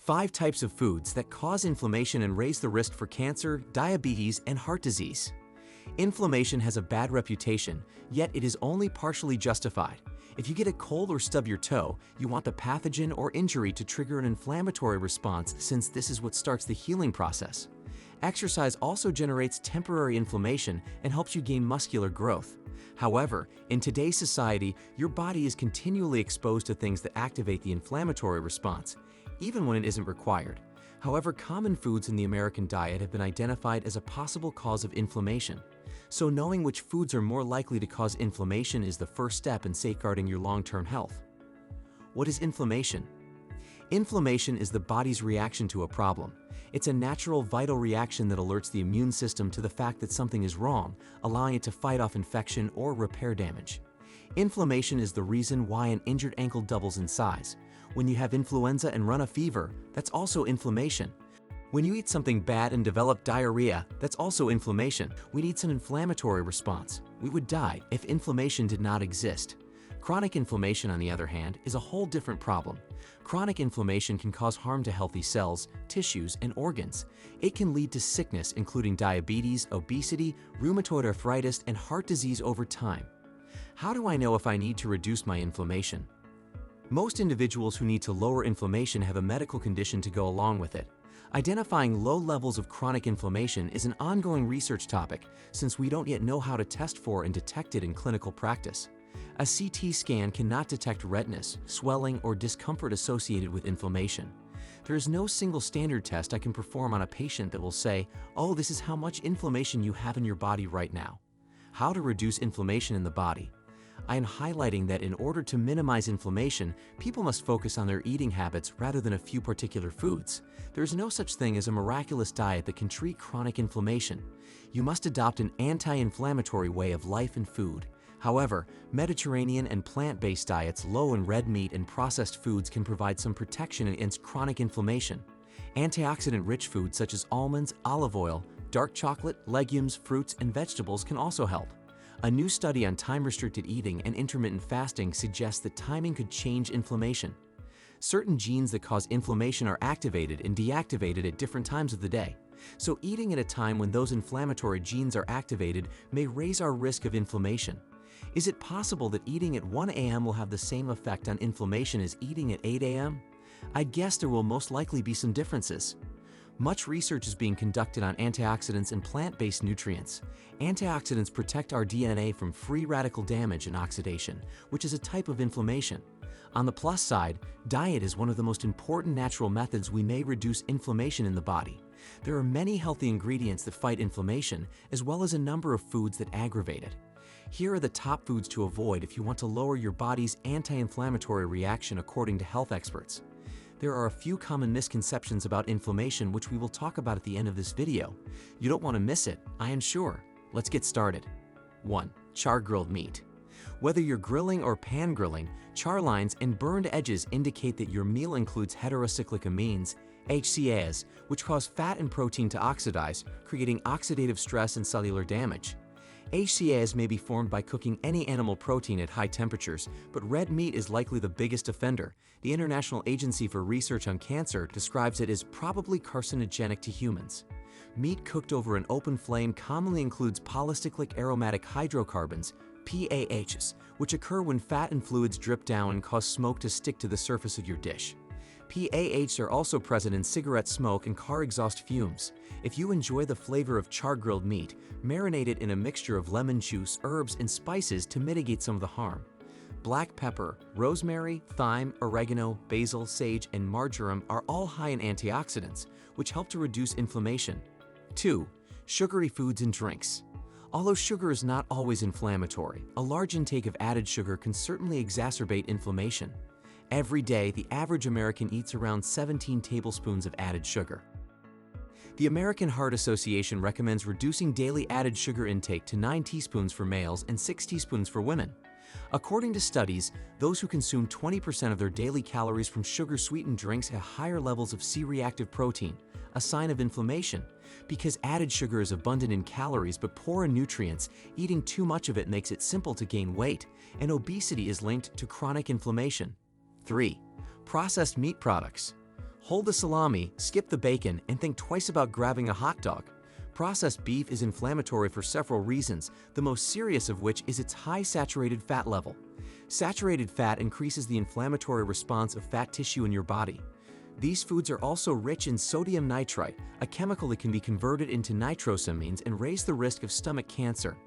5 types of foods that cause inflammation and raise the risk for cancer, diabetes, and heart disease. Inflammation has a bad reputation, yet it is only partially justified. If you get a cold or stub your toe, you want the pathogen or injury to trigger an inflammatory response, since this is what starts the healing process. Exercise also generates temporary inflammation and helps you gain muscular growth. However, in today's society, your body is continually exposed to things that activate the inflammatory response, even when it isn't required. However, common foods in the American diet have been identified as a possible cause of inflammation. So knowing which foods are more likely to cause inflammation is the first step in safeguarding your long-term health. What is inflammation? Inflammation is the body's reaction to a problem. It's a natural, vital reaction that alerts the immune system to the fact that something is wrong, allowing it to fight off infection or repair damage. Inflammation is the reason why an injured ankle doubles in size. When you have influenza and run a fever, that's also inflammation. When you eat something bad and develop diarrhea, that's also inflammation. We need some inflammatory response. We would die if inflammation did not exist. Chronic inflammation, on the other hand, is a whole different problem. Chronic inflammation can cause harm to healthy cells, tissues, and organs. It can lead to sickness, including diabetes, obesity, rheumatoid arthritis, and heart disease over time. How do I know if I need to reduce my inflammation? Most individuals who need to lower inflammation have a medical condition to go along with it. Identifying low levels of chronic inflammation is an ongoing research topic, since we don't yet know how to test for and detect it in clinical practice. A CT scan cannot detect redness, swelling, or discomfort associated with inflammation. There is no single standard test I can perform on a patient that will say, "Oh, this is how much inflammation you have in your body right now." How to reduce inflammation in the body? I am highlighting that in order to minimize inflammation, people must focus on their eating habits rather than a few particular foods. There is no such thing as a miraculous diet that can treat chronic inflammation. You must adopt an anti-inflammatory way of life and food. However, Mediterranean and plant-based diets low in red meat and processed foods can provide some protection against chronic inflammation. Antioxidant-rich foods such as almonds, olive oil, dark chocolate, legumes, fruits, and vegetables can also help. A new study on time-restricted eating and intermittent fasting suggests that timing could change inflammation. Certain genes that cause inflammation are activated and deactivated at different times of the day. So eating at a time when those inflammatory genes are activated may raise our risk of inflammation. Is it possible that eating at 1 a.m. will have the same effect on inflammation as eating at 8 a.m.? I guess there will most likely be some differences. Much research is being conducted on antioxidants and plant-based nutrients. Antioxidants protect our DNA from free radical damage and oxidation, which is a type of inflammation. On the plus side, diet is one of the most important natural methods we may reduce inflammation in the body. There are many healthy ingredients that fight inflammation, as well as a number of foods that aggravate it. Here are the top foods to avoid if you want to lower your body's anti-inflammatory reaction according to health experts. There are a few common misconceptions about inflammation which we will talk about at the end of this video. You don't want to miss it, I am sure. Let's get started. 1. Char-grilled meat. Whether you're grilling or pan-grilling, char lines and burned edges indicate that your meal includes heterocyclic amines, HCAs, which cause fat and protein to oxidize, creating oxidative stress and cellular damage. HCAs may be formed by cooking any animal protein at high temperatures, but red meat is likely the biggest offender. The International Agency for Research on Cancer describes it as probably carcinogenic to humans. Meat cooked over an open flame commonly includes polycyclic aromatic hydrocarbons, PAHs, which occur when fat and fluids drip down and cause smoke to stick to the surface of your dish. PAHs are also present in cigarette smoke and car exhaust fumes. If you enjoy the flavor of char-grilled meat, marinate it in a mixture of lemon juice, herbs, and spices to mitigate some of the harm. Black pepper, rosemary, thyme, oregano, basil, sage, and marjoram are all high in antioxidants, which help to reduce inflammation. 2. Sugary foods and drinks. Although sugar is not always inflammatory, a large intake of added sugar can certainly exacerbate inflammation. Every day, the average American eats around 17 tablespoons of added sugar. The American Heart Association recommends reducing daily added sugar intake to 9 teaspoons for males and 6 teaspoons for women. According to studies, those who consume 20% of their daily calories from sugar-sweetened drinks have higher levels of C-reactive protein, a sign of inflammation. Because added sugar is abundant in calories but poor in nutrients, eating too much of it makes it simple to gain weight, and obesity is linked to chronic inflammation. 3. Processed meat products. Hold the salami, skip the bacon, and think twice about grabbing a hot dog. Processed beef is inflammatory for several reasons, the most serious of which is its high saturated fat level. Saturated fat increases the inflammatory response of fat tissue in your body. These foods are also rich in sodium nitrite, a chemical that can be converted into nitrosamines and raise the risk of stomach cancer.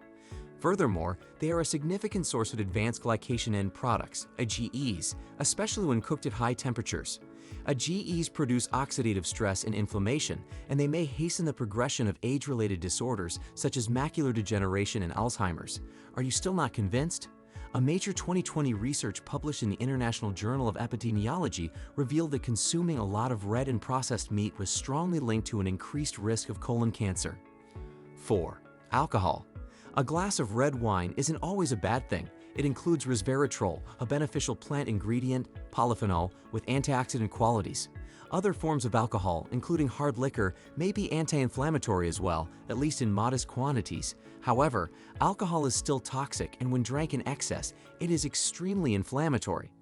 Furthermore, they are a significant source of advanced glycation end products, AGEs, especially when cooked at high temperatures. AGEs produce oxidative stress and inflammation, and they may hasten the progression of age-related disorders such as macular degeneration and Alzheimer's. Are you still not convinced? A major 2020 research published in the International Journal of Epidemiology revealed that consuming a lot of red and processed meat was strongly linked to an increased risk of colon cancer. 4. Alcohol. A glass of red wine isn't always a bad thing. It includes resveratrol, a beneficial plant ingredient, polyphenol, with antioxidant qualities. Other forms of alcohol, including hard liquor, may be anti-inflammatory as well, at least in modest quantities. However, alcohol is still toxic, and when drank in excess, it is extremely inflammatory.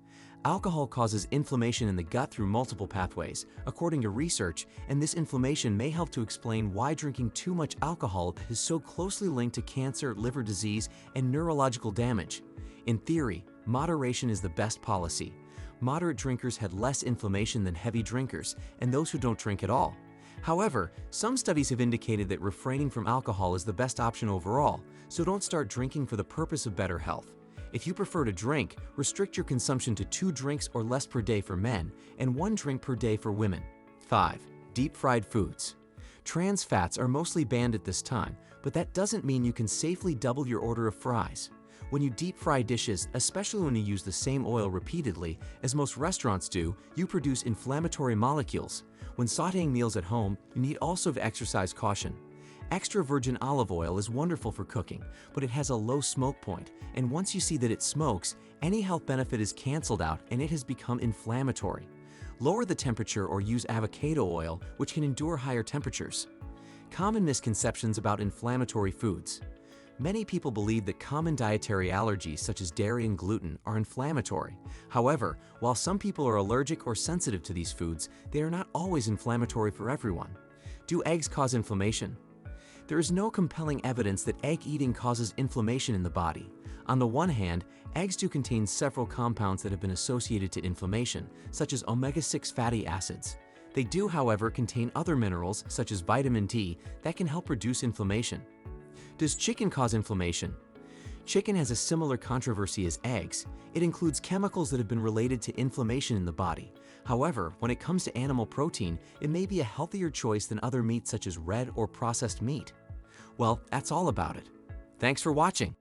Alcohol causes inflammation in the gut through multiple pathways, according to research, and this inflammation may help to explain why drinking too much alcohol is so closely linked to cancer, liver disease, and neurological damage. In theory, moderation is the best policy. Moderate drinkers had less inflammation than heavy drinkers, and those who don't drink at all. However, some studies have indicated that refraining from alcohol is the best option overall, so don't start drinking for the purpose of better health. If you prefer to drink, restrict your consumption to 2 drinks or less per day for men and 1 drink per day for women. 5. Deep-fried foods. Trans fats are mostly banned at this time, but that doesn't mean you can safely double your order of fries. When you deep-fry dishes, especially when you use the same oil repeatedly, as most restaurants do, you produce inflammatory molecules. When sautéing meals at home, you need also to exercise caution. Extra virgin olive oil is wonderful for cooking, but it has a low smoke point, and once you see that it smokes, any health benefit is canceled out and it has become inflammatory. Lower the temperature or use avocado oil, which can endure higher temperatures. Common misconceptions about inflammatory foods. Many people believe that common dietary allergies such as dairy and gluten are inflammatory. However, while some people are allergic or sensitive to these foods, they are not always inflammatory for everyone. Do eggs cause inflammation? There is no compelling evidence that egg eating causes inflammation in the body. On the one hand, eggs do contain several compounds that have been associated to inflammation, such as omega-6 fatty acids. They do, however, contain other minerals, such as vitamin D, that can help reduce inflammation. Does chicken cause inflammation? Chicken has a similar controversy as eggs. It includes chemicals that have been related to inflammation in the body. However, when it comes to animal protein, it may be a healthier choice than other meats such as red or processed meat. Well, that's all about it. Thanks for watching.